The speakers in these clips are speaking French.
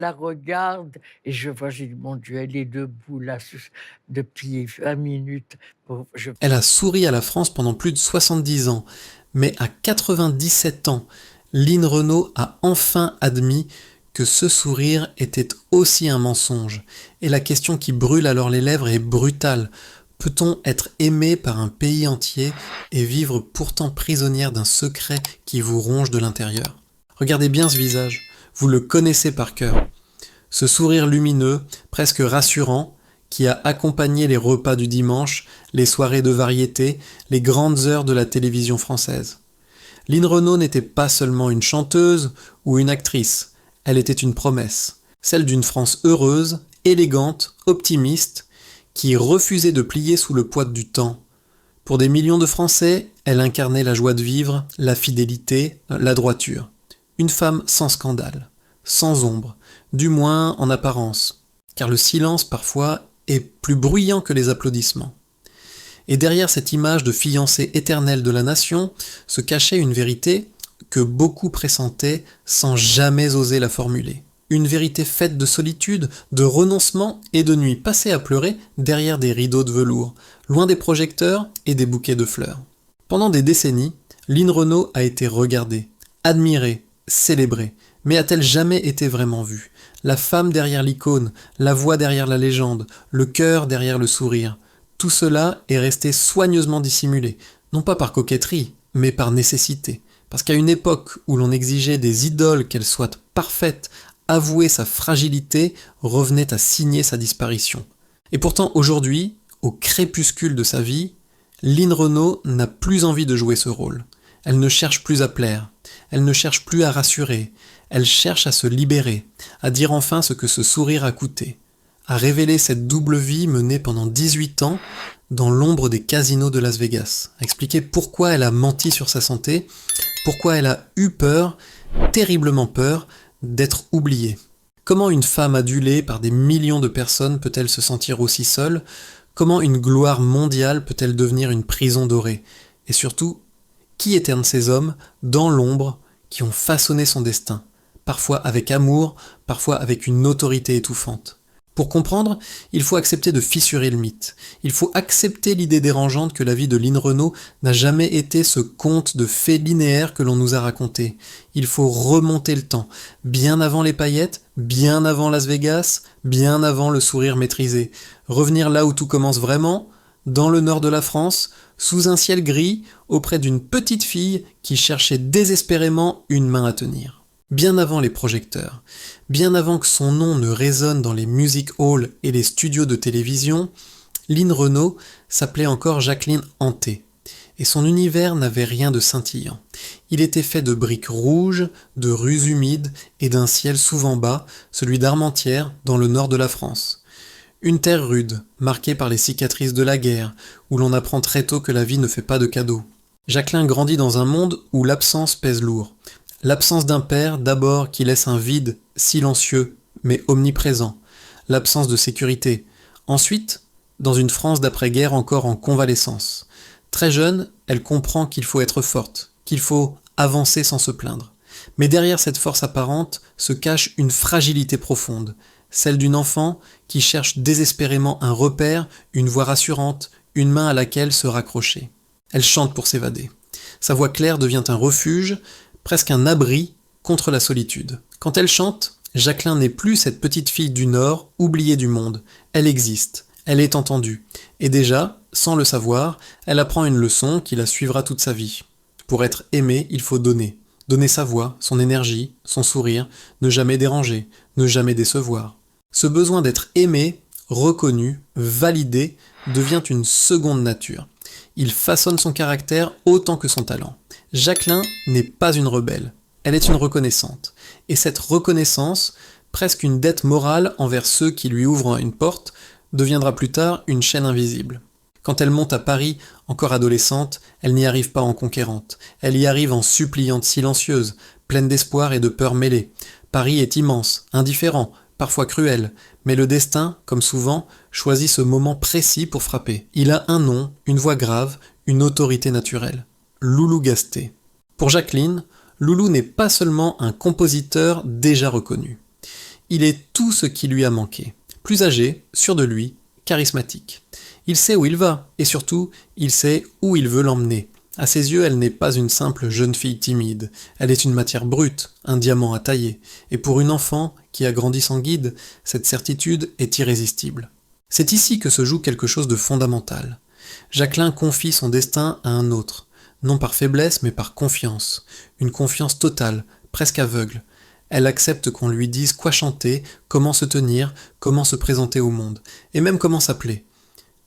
la regarde et je dis: «Mon Dieu, elle est debout là depuis 20 minutes». Bon, Elle a souri à la France pendant plus de 70 ans, mais à 97 ans, Lynn Renault a enfin admis que ce sourire était aussi un mensonge. Et la question qui brûle alors les lèvres est brutale. Peut-on être aimé par un pays entier et vivre pourtant prisonnière d'un secret qui vous ronge de l'intérieur? Regardez bien ce visage, vous le connaissez par cœur. Ce sourire lumineux, presque rassurant, qui a accompagné les repas du dimanche, les soirées de variété, les grandes heures de la télévision française. Lynn Renault n'était pas seulement une chanteuse ou une actrice, elle était une promesse, celle d'une France heureuse, élégante, optimiste, qui refusait de plier sous le poids du temps. Pour des millions de Français, elle incarnait la joie de vivre, la fidélité, la droiture. Une femme sans scandale, sans ombre, du moins en apparence, car le silence parfois est plus bruyant que les applaudissements. Et derrière cette image de fiancée éternelle de la nation se cachait une vérité que beaucoup pressentaient sans jamais oser la formuler. Une vérité faite de solitude, de renoncement et de nuits passées à pleurer derrière des rideaux de velours, loin des projecteurs et des bouquets de fleurs. Pendant des décennies, Lynn Renault a été regardée, admirée, célébrée, mais a-t-elle jamais été vraiment vue? La femme derrière l'icône, la voix derrière la légende, le cœur derrière le sourire. Tout cela est resté soigneusement dissimulé, non pas par coquetterie, mais par nécessité. Parce qu'à une époque où l'on exigeait des idoles qu'elles soient parfaites, avouer sa fragilité revenait à signer sa disparition. Et pourtant aujourd'hui, au crépuscule de sa vie, Lynn Renault n'a plus envie de jouer ce rôle. Elle ne cherche plus à plaire, elle ne cherche plus à rassurer, elle cherche à se libérer, à dire enfin ce que ce sourire a coûté, à révéler cette double vie menée pendant 18 ans dans l'ombre des casinos de Las Vegas, à expliquer pourquoi elle a menti sur sa santé, pourquoi elle a eu peur, terriblement peur, d'être oubliée. Comment une femme adulée par des millions de personnes peut-elle se sentir aussi seule? Comment une gloire mondiale peut-elle devenir une prison dorée? Et surtout, qui est un de ces hommes, dans l'ombre, qui ont façonné son destin, parfois avec amour, parfois avec une autorité étouffante? Pour comprendre, il faut accepter de fissurer le mythe. Il faut accepter l'idée dérangeante que la vie de Lynn Renault n'a jamais été ce conte de fées linéaires que l'on nous a raconté. Il faut remonter le temps, bien avant les paillettes, bien avant Las Vegas, bien avant le sourire maîtrisé. Revenir là où tout commence vraiment, dans le nord de la France, sous un ciel gris, auprès d'une petite fille qui cherchait désespérément une main à tenir. Bien avant les projecteurs, bien avant que son nom ne résonne dans les music halls et les studios de télévision, Lynn Renault s'appelait encore Jacqueline Hanté. Et son univers n'avait rien de scintillant. Il était fait de briques rouges, de rues humides et d'un ciel souvent bas, celui d'Armentières, dans le nord de la France. Une terre rude, marquée par les cicatrices de la guerre, où l'on apprend très tôt que la vie ne fait pas de cadeaux. Jacqueline grandit dans un monde où l'absence pèse lourd. L'absence d'un père, d'abord, qui laisse un vide, silencieux, mais omniprésent. L'absence de sécurité. Ensuite, dans une France d'après-guerre encore en convalescence. Très jeune, elle comprend qu'il faut être forte, qu'il faut avancer sans se plaindre. Mais derrière cette force apparente se cache une fragilité profonde, celle d'une enfant qui cherche désespérément un repère, une voix rassurante, une main à laquelle se raccrocher. Elle chante pour s'évader. Sa voix claire devient un refuge, presque un abri contre la solitude. Quand elle chante, Jacqueline n'est plus cette petite fille du Nord, oubliée du monde. Elle existe, elle est entendue. Et déjà, sans le savoir, elle apprend une leçon qui la suivra toute sa vie. Pour être aimée, il faut donner. Donner sa voix, son énergie, son sourire, ne jamais déranger, ne jamais décevoir. Ce besoin d'être aimé, reconnu, validé, devient une seconde nature. Il façonne son caractère autant que son talent. Jacqueline n'est pas une rebelle, elle est une reconnaissante. Et cette reconnaissance, presque une dette morale envers ceux qui lui ouvrent une porte, deviendra plus tard une chaîne invisible. Quand elle monte à Paris, encore adolescente, elle n'y arrive pas en conquérante. Elle y arrive en suppliante silencieuse, pleine d'espoir et de peur mêlée. Paris est immense, indifférent, parfois cruel, mais le destin, comme souvent, choisit ce moment précis pour frapper. Il a un nom, une voix grave, une autorité naturelle. Loulou Gasté. Pour Jacqueline, Loulou n'est pas seulement un compositeur déjà reconnu. Il est tout ce qui lui a manqué. Plus âgé, sûr de lui, charismatique. Il sait où il va, et surtout, il sait où il veut l'emmener. À ses yeux, elle n'est pas une simple jeune fille timide. Elle est une matière brute, un diamant à tailler. Et pour une enfant qui a grandi sans guide, cette certitude est irrésistible. C'est ici que se joue quelque chose de fondamental. Jacqueline confie son destin à un autre, non par faiblesse mais par confiance. Une confiance totale, presque aveugle. Elle accepte qu'on lui dise quoi chanter, comment se tenir, comment se présenter au monde, et même comment s'appeler.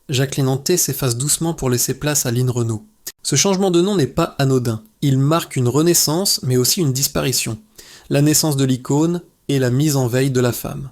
Jacqueline Anté s'efface doucement pour laisser place à Line Renaud. Ce changement de nom n'est pas anodin. Il marque une renaissance, mais aussi une disparition. La naissance de l'icône et la mise en veille de la femme.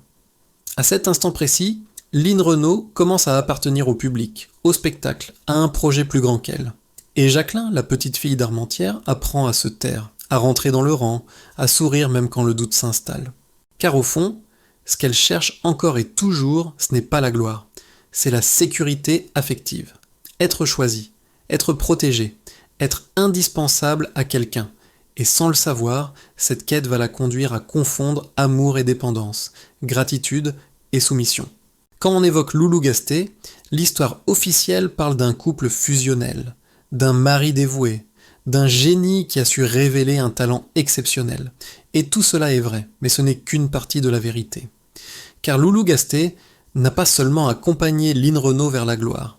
À cet instant précis, Line Renaud commence à appartenir au public, au spectacle, à un projet plus grand qu'elle. Et Jacqueline, la petite fille d'Armentières, apprend à se taire, à rentrer dans le rang, à sourire même quand le doute s'installe. Car au fond, ce qu'elle cherche encore et toujours, ce n'est pas la gloire, c'est la sécurité affective. Être choisie, être protégée, être indispensable à quelqu'un. Et sans le savoir, cette quête va la conduire à confondre amour et dépendance, gratitude et soumission. Quand on évoque Loulou Gasté, l'histoire officielle parle d'un couple fusionnel, d'un mari dévoué, d'un génie qui a su révéler un talent exceptionnel. Et tout cela est vrai, mais ce n'est qu'une partie de la vérité. Car Loulou Gasté n'a pas seulement accompagné Line Renaud vers la gloire,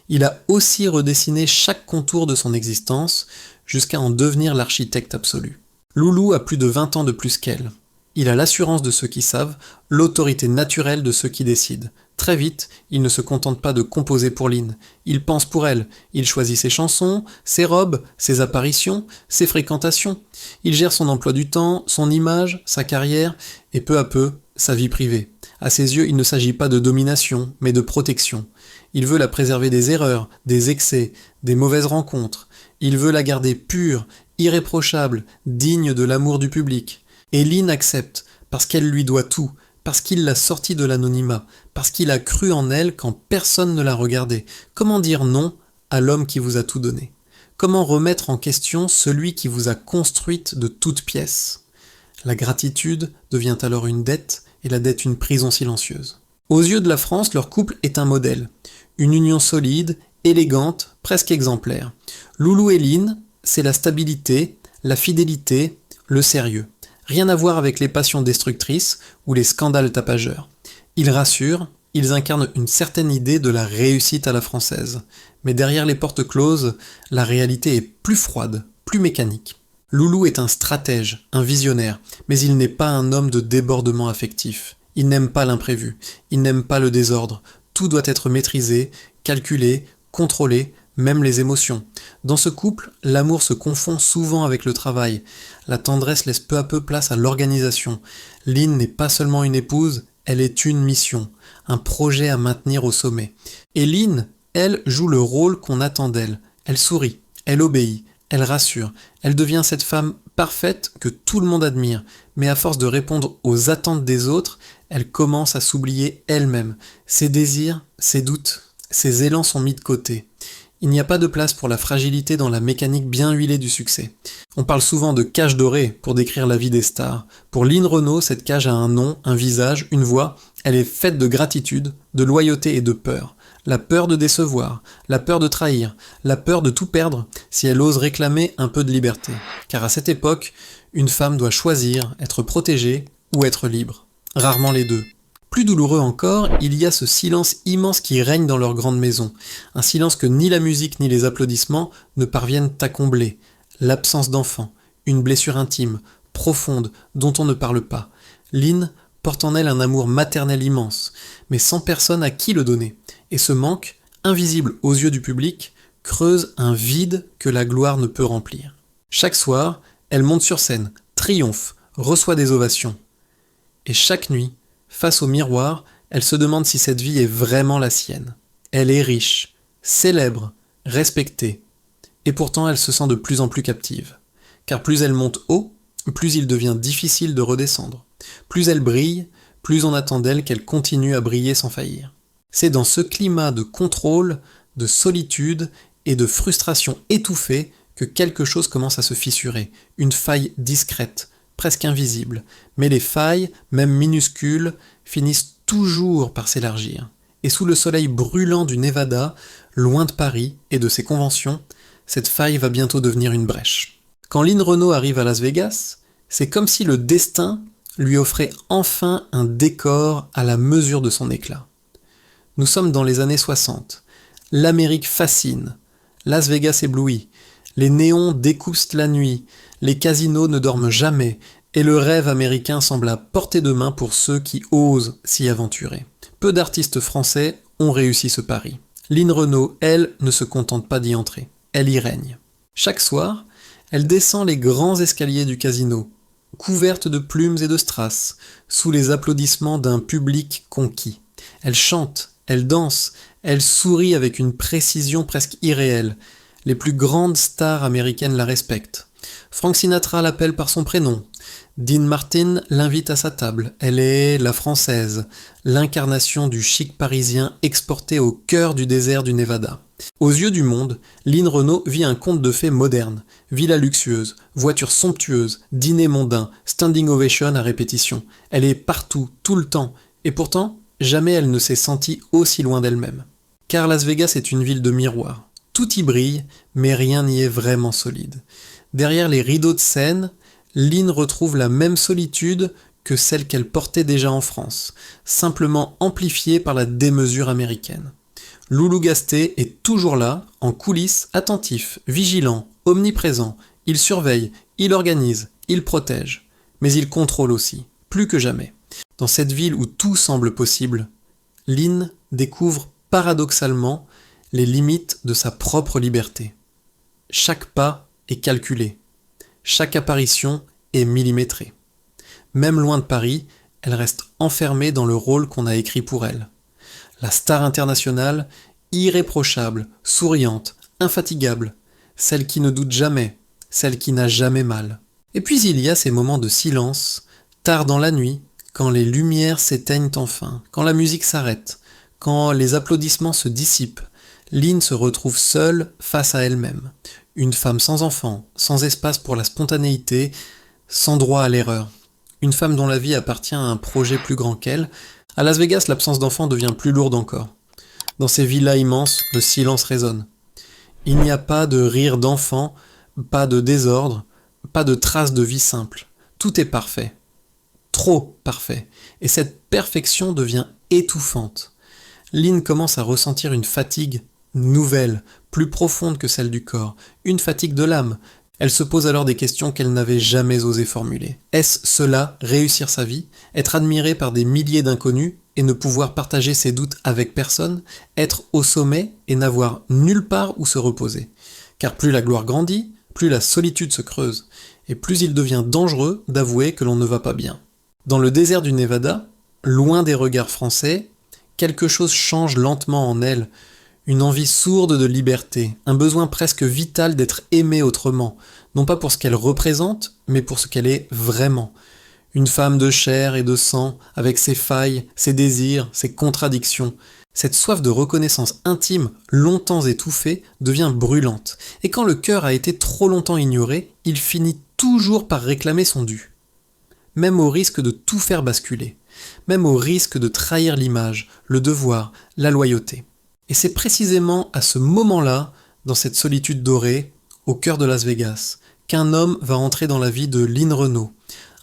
il a aussi redessiné chaque contour de son existence jusqu'à en devenir l'architecte absolu. Loulou a plus de 20 ans de plus qu'elle. Il a l'assurance de ceux qui savent, l'autorité naturelle de ceux qui décident. Très vite, il ne se contente pas de composer pour Line. Il pense pour elle. Il choisit ses chansons, ses robes, ses apparitions, ses fréquentations. Il gère son emploi du temps, son image, sa carrière et peu à peu, sa vie privée. À ses yeux, il ne s'agit pas de domination, mais de protection. Il veut la préserver des erreurs, des excès, des mauvaises rencontres. Il veut la garder pure, irréprochable, digne de l'amour du public. Et Line accepte, parce qu'elle lui doit tout, parce qu'il l'a sortie de l'anonymat, parce qu'il a cru en elle quand personne ne la regardait. Comment dire non à l'homme qui vous a tout donné? Comment remettre en question celui qui vous a construite de toutes pièces? La gratitude devient alors une dette, et la dette une prison silencieuse. Aux yeux de la France, leur couple est un modèle. Une union solide, élégante, presque exemplaire. Loulou et Line, c'est la stabilité, la fidélité, le sérieux. Rien à voir avec les passions destructrices ou les scandales tapageurs. Ils rassurent, ils incarnent une certaine idée de la réussite à la française. Mais derrière les portes closes, la réalité est plus froide, plus mécanique. Loulou est un stratège, un visionnaire, mais il n'est pas un homme de débordement affectif. Il n'aime pas l'imprévu, il n'aime pas le désordre. Tout doit être maîtrisé, calculé, contrôlé, même les émotions. Dans ce couple, l'amour se confond souvent avec le travail. La tendresse laisse peu à peu place à l'organisation. Line n'est pas seulement une épouse, elle est une mission, un projet à maintenir au sommet. Et Line, elle, joue le rôle qu'on attend d'elle. Elle sourit, elle obéit, elle rassure. Elle devient cette femme parfaite que tout le monde admire. Mais à force de répondre aux attentes des autres, elle commence à s'oublier elle-même. Ses désirs, ses doutes, ses élans sont mis de côté. Il n'y a pas de place pour la fragilité dans la mécanique bien huilée du succès. On parle souvent de cage dorée pour décrire la vie des stars. Pour Line Renaud, cette cage a un nom, un visage, une voix. Elle est faite de gratitude, de loyauté et de peur. La peur de décevoir, la peur de trahir, la peur de tout perdre si elle ose réclamer un peu de liberté. Car à cette époque, une femme doit choisir, être protégée ou être libre. Rarement les deux. Plus douloureux encore, il y a ce silence immense qui règne dans leur grande maison. Un silence que ni la musique ni les applaudissements ne parviennent à combler. L'absence d'enfant, une blessure intime, profonde, dont on ne parle pas. Line porte en elle un amour maternel immense, mais sans personne à qui le donner. Et ce manque, invisible aux yeux du public, creuse un vide que la gloire ne peut remplir. Chaque soir, elle monte sur scène, triomphe, reçoit des ovations. Et chaque nuit, face au miroir, elle se demande si cette vie est vraiment la sienne. Elle est riche, célèbre, respectée. Et pourtant, elle se sent de plus en plus captive. Car plus elle monte haut, plus il devient difficile de redescendre. Plus elle brille, plus on attend d'elle qu'elle continue à briller sans faillir. C'est dans ce climat de contrôle, de solitude et de frustration étouffée que quelque chose commence à se fissurer. Une faille discrète, presque invisible, mais les failles, même minuscules, finissent toujours par s'élargir. Et sous le soleil brûlant du Nevada, loin de Paris et de ses conventions, cette faille va bientôt devenir une brèche. Quand Lynn Renault arrive à Las Vegas, c'est comme si le destin lui offrait enfin un décor à la mesure de son éclat. Nous sommes dans les années 60. L'Amérique fascine. Las Vegas éblouit. Les néons découpsent la nuit. Les casinos ne dorment jamais. Et le rêve américain semble à portée de main pour ceux qui osent s'y aventurer. Peu d'artistes français ont réussi ce pari. Lynn Renault, elle, ne se contente pas d'y entrer. Elle y règne. Chaque soir, elle descend les grands escaliers du casino, couverte de plumes et de strass, sous les applaudissements d'un public conquis. Elle chante, elle danse, elle sourit avec une précision presque irréelle. Les plus grandes stars américaines la respectent. Frank Sinatra l'appelle par son prénom. Dean Martin l'invite à sa table. Elle est la française, l'incarnation du chic parisien exporté au cœur du désert du Nevada. Aux yeux du monde, Lynn Renault vit un conte de fées moderne. Villa luxueuse, voitures somptueuses, dîner mondain, standing ovation à répétition. Elle est partout, tout le temps. Et pourtant, jamais elle ne s'est sentie aussi loin d'elle-même. Car Las Vegas est une ville de miroirs. Tout y brille, mais rien n'y est vraiment solide. Derrière les rideaux de scène, Lynn retrouve la même solitude que celle qu'elle portait déjà en France, simplement amplifiée par la démesure américaine. Loulou Gasté est toujours là, en coulisses, attentif, vigilant, omniprésent. Il surveille, il organise, il protège. Mais il contrôle aussi, plus que jamais. Dans cette ville où tout semble possible, Lynn découvre paradoxalement les limites de sa propre liberté. Chaque pas est calculé. Chaque apparition est millimétrée. Même loin de Paris, elle reste enfermée dans le rôle qu'on a écrit pour elle. La star internationale, irréprochable, souriante, infatigable, celle qui ne doute jamais, celle qui n'a jamais mal. Et puis il y a ces moments de silence, tard dans la nuit, quand les lumières s'éteignent enfin, quand la musique s'arrête, quand les applaudissements se dissipent, Lynn se retrouve seule face à elle-même. Une femme sans enfant, sans espace pour la spontanéité, sans droit à l'erreur. Une femme dont la vie appartient à un projet plus grand qu'elle. À Las Vegas, l'absence d'enfant devient plus lourde encore. Dans ces villas immenses, le silence résonne. Il n'y a pas de rire d'enfant, pas de désordre, pas de traces de vie simple. Tout est parfait. Trop parfait. Et cette perfection devient étouffante. Lynn commence à ressentir une fatigue nouvelle, plus profonde que celle du corps, une fatigue de l'âme. Elle se pose alors des questions qu'elle n'avait jamais osé formuler. Est-ce cela, réussir sa vie, être admirée par des milliers d'inconnus et ne pouvoir partager ses doutes avec personne, être au sommet et n'avoir nulle part où se reposer? Car plus la gloire grandit, plus la solitude se creuse, et plus il devient dangereux d'avouer que l'on ne va pas bien. Dans le désert du Nevada, loin des regards français, quelque chose change lentement en elle, une envie sourde de liberté, un besoin presque vital d'être aimée autrement, non pas pour ce qu'elle représente, mais pour ce qu'elle est vraiment. Une femme de chair et de sang, avec ses failles, ses désirs, ses contradictions. Cette soif de reconnaissance intime, longtemps étouffée, devient brûlante. Et quand le cœur a été trop longtemps ignoré, il finit toujours par réclamer son dû. Même au risque de tout faire basculer. Même au risque de trahir l'image, le devoir, la loyauté. Et c'est précisément à ce moment-là, dans cette solitude dorée, au cœur de Las Vegas, qu'un homme va entrer dans la vie de Lynn Renault.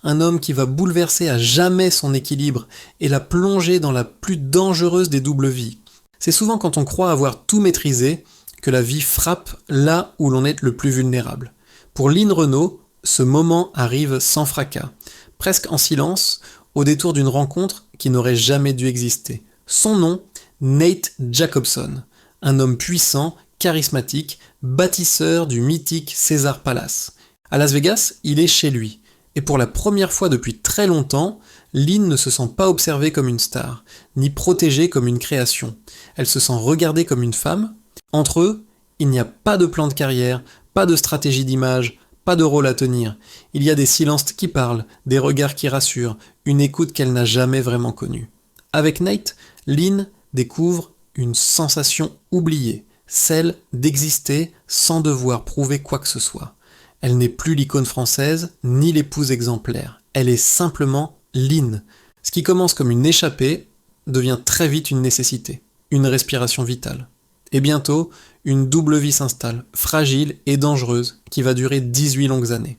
Un homme qui va bouleverser à jamais son équilibre et la plonger dans la plus dangereuse des doubles vies. C'est souvent quand on croit avoir tout maîtrisé que la vie frappe là où l'on est le plus vulnérable. Pour Lynn Renault, ce moment arrive sans fracas, presque en silence, au détour d'une rencontre qui n'aurait jamais dû exister. Son nom, Nate Jacobson, un homme puissant, charismatique, bâtisseur du mythique Caesars Palace. À Las Vegas, il est chez lui. Et pour la première fois depuis très longtemps, Lynn ne se sent pas observée comme une star, ni protégée comme une création. Elle se sent regardée comme une femme. Entre eux, il n'y a pas de plan de carrière, pas de stratégie d'image, pas de rôle à tenir. Il y a des silences qui parlent, des regards qui rassurent, une écoute qu'elle n'a jamais vraiment connue. Avec Nate, Lynn découvre une sensation oubliée, celle d'exister sans devoir prouver quoi que ce soit. Elle n'est plus l'icône française, ni l'épouse exemplaire. Elle est simplement Lynn. Ce qui commence comme une échappée devient très vite une nécessité, une respiration vitale. Et bientôt, une double vie s'installe, fragile et dangereuse, qui va durer 18 longues années.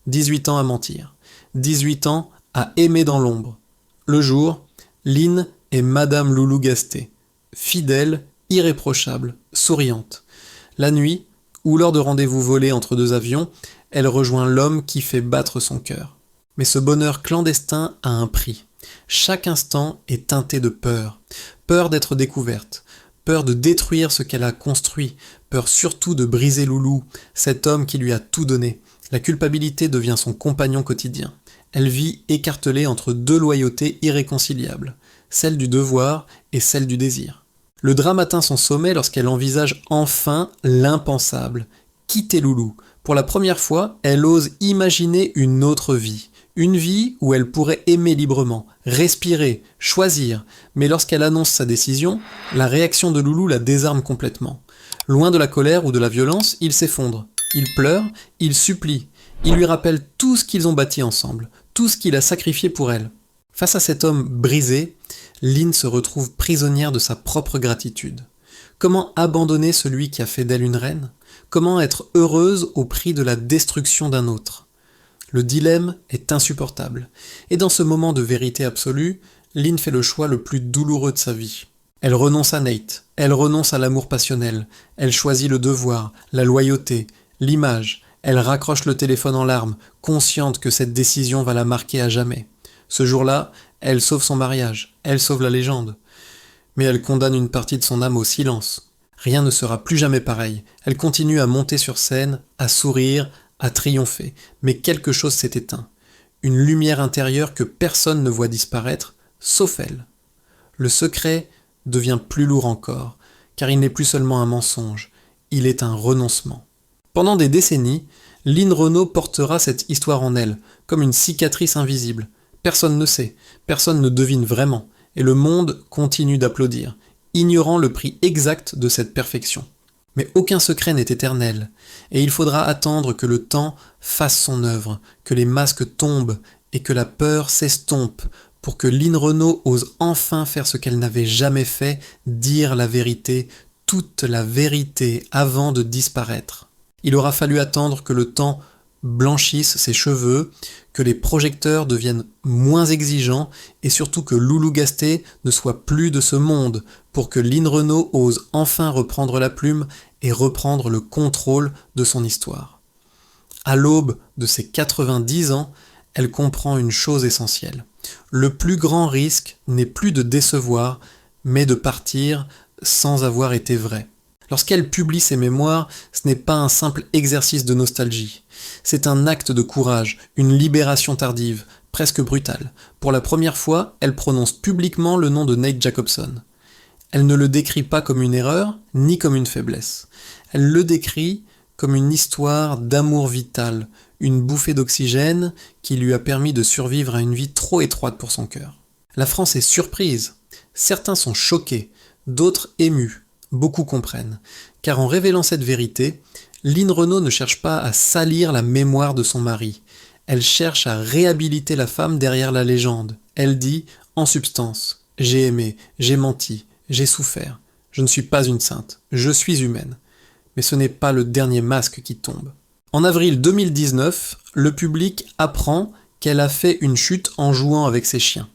18 ans à mentir. 18 ans à aimer dans l'ombre. Le jour, Lynn est Madame Loulou Gasté. Fidèle, irréprochable, souriante. La nuit, ou lors de rendez-vous volés entre deux avions, elle rejoint l'homme qui fait battre son cœur. Mais ce bonheur clandestin a un prix. Chaque instant est teinté de peur. Peur d'être découverte. Peur de détruire ce qu'elle a construit. Peur surtout de briser Loulou, cet homme qui lui a tout donné. La culpabilité devient son compagnon quotidien. Elle vit écartelée entre deux loyautés irréconciliables, celle du devoir et celle du désir. Le drame atteint son sommet lorsqu'elle envisage enfin l'impensable, quitter Loulou. Pour la première fois, elle ose imaginer une autre vie. Une vie où elle pourrait aimer librement, respirer, choisir. Mais lorsqu'elle annonce sa décision, la réaction de Loulou la désarme complètement. Loin de la colère ou de la violence, il s'effondre. Il pleure, il supplie. Il lui rappelle tout ce qu'ils ont bâti ensemble, tout ce qu'il a sacrifié pour elle. Face à cet homme brisé, Lynn se retrouve prisonnière de sa propre gratitude. Comment abandonner celui qui a fait d'elle une reine ? Comment être heureuse au prix de la destruction d'un autre ? Le dilemme est insupportable. Et dans ce moment de vérité absolue, Lynn fait le choix le plus douloureux de sa vie. Elle renonce à Nate, elle renonce à l'amour passionnel, elle choisit le devoir, la loyauté, l'image. Elle raccroche le téléphone en larmes, consciente que cette décision va la marquer à jamais. Ce jour-là, elle sauve son mariage, elle sauve la légende. Mais elle condamne une partie de son âme au silence. Rien ne sera plus jamais pareil. Elle continue à monter sur scène, à sourire, à triompher. Mais quelque chose s'est éteint. Une lumière intérieure que personne ne voit disparaître, sauf elle. Le secret devient plus lourd encore, car il n'est plus seulement un mensonge, il est un renoncement. Pendant des décennies, Lynn Renault portera cette histoire en elle, comme une cicatrice invisible. Personne ne sait, personne ne devine vraiment, et le monde continue d'applaudir, ignorant le prix exact de cette perfection. Mais aucun secret n'est éternel, et il faudra attendre que le temps fasse son œuvre, que les masques tombent et que la peur s'estompe, pour que Lynn Renault ose enfin faire ce qu'elle n'avait jamais fait, dire la vérité, toute la vérité, avant de disparaître. Il aura fallu attendre que le temps blanchisse ses cheveux, que les projecteurs deviennent moins exigeants et surtout que Loulou Gasté ne soit plus de ce monde pour que Lynn Renault ose enfin reprendre la plume et reprendre le contrôle de son histoire. À l'aube de ses 90 ans, elle comprend une chose essentielle. Le plus grand risque n'est plus de décevoir, mais de partir sans avoir été vrai. Lorsqu'elle publie ses mémoires, ce n'est pas un simple exercice de nostalgie. C'est un acte de courage, une libération tardive, presque brutale. Pour la première fois, elle prononce publiquement le nom de Nate Jacobson. Elle ne le décrit pas comme une erreur, ni comme une faiblesse. Elle le décrit comme une histoire d'amour vital, une bouffée d'oxygène qui lui a permis de survivre à une vie trop étroite pour son cœur. La France est surprise. Certains sont choqués, d'autres émus. Beaucoup comprennent, car en révélant cette vérité, Lynn Renault ne cherche pas à salir la mémoire de son mari. Elle cherche à réhabiliter la femme derrière la légende. Elle dit, en substance, « J'ai aimé, j'ai menti, j'ai souffert. Je ne suis pas une sainte, je suis humaine. » Mais ce n'est pas le dernier masque qui tombe. En avril 2019, le public apprend qu'elle a fait une chute en jouant avec ses chiens.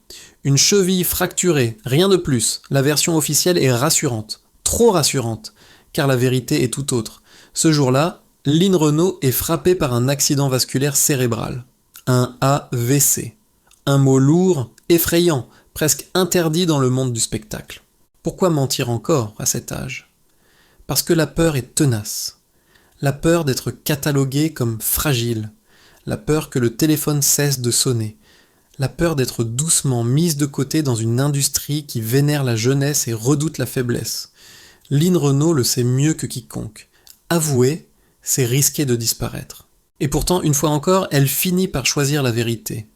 Une cheville fracturée, rien de plus. La version officielle est rassurante. Trop rassurante, car la vérité est tout autre. Ce jour-là, Lynn Renault est frappée par un accident vasculaire cérébral, un AVC. Un mot lourd, effrayant, presque interdit dans le monde du spectacle. Pourquoi mentir encore à cet âge ? Parce que la peur est tenace. La peur d'être cataloguée comme fragile. La peur que le téléphone cesse de sonner. La peur d'être doucement mise de côté dans une industrie qui vénère la jeunesse et redoute la faiblesse. Lynn Renault le sait mieux que quiconque. Avouer, c'est risquer de disparaître. Et pourtant, une fois encore, elle finit par choisir la vérité.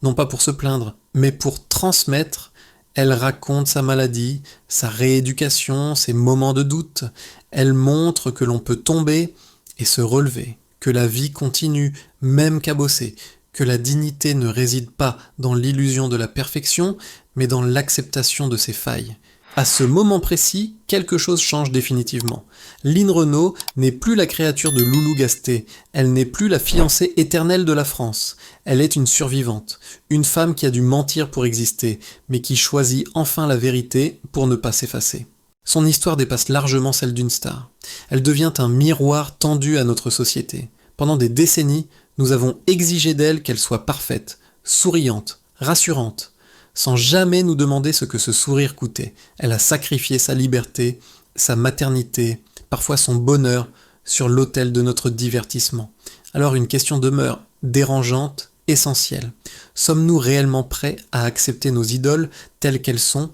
Non pas pour se plaindre, mais pour transmettre. Elle raconte sa maladie, sa rééducation, ses moments de doute. Elle montre que l'on peut tomber et se relever, que la vie continue, même cabossée, que la dignité ne réside pas dans l'illusion de la perfection, mais dans l'acceptation de ses failles. À ce moment précis, quelque chose change définitivement. Lynn Renault n'est plus la créature de Loulou Gasté, elle n'est plus la fiancée éternelle de la France. Elle est une survivante, une femme qui a dû mentir pour exister, mais qui choisit enfin la vérité pour ne pas s'effacer. Son histoire dépasse largement celle d'une star. Elle devient un miroir tendu à notre société. Pendant des décennies, nous avons exigé d'elle qu'elle soit parfaite, souriante, rassurante, sans jamais nous demander ce que ce sourire coûtait. Elle a sacrifié sa liberté, sa maternité, parfois son bonheur, sur l'autel de notre divertissement. Alors une question demeure dérangeante, essentielle. Sommes-nous réellement prêts à accepter nos idoles telles qu'elles sont,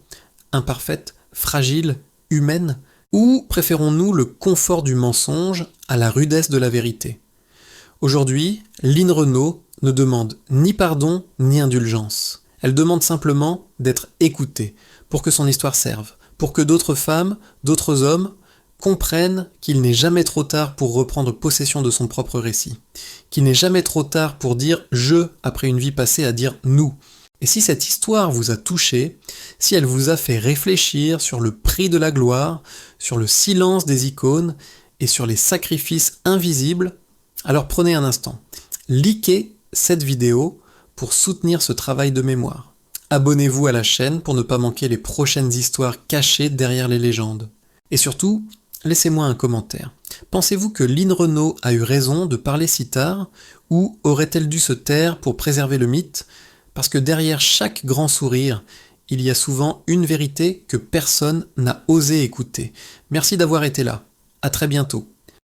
imparfaites, fragiles, humaines, ou préférons-nous le confort du mensonge à la rudesse de la vérité? Aujourd'hui, Lynn Renault ne demande ni pardon ni indulgence. Elle demande simplement d'être écoutée, pour que son histoire serve, pour que d'autres femmes, d'autres hommes comprennent qu'il n'est jamais trop tard pour reprendre possession de son propre récit, qu'il n'est jamais trop tard pour dire « je » après une vie passée à dire « nous ». Et si cette histoire vous a touché, si elle vous a fait réfléchir sur le prix de la gloire, sur le silence des icônes et sur les sacrifices invisibles, alors prenez un instant, likez cette vidéo pour soutenir ce travail de mémoire. Abonnez-vous à la chaîne pour ne pas manquer les prochaines histoires cachées derrière les légendes. Et surtout, laissez-moi un commentaire. Pensez-vous que Lynn Renault a eu raison de parler si tard, ou aurait-elle dû se taire pour préserver le mythe? Parce que derrière chaque grand sourire, il y a souvent une vérité que personne n'a osé écouter. Merci d'avoir été là. À très bientôt.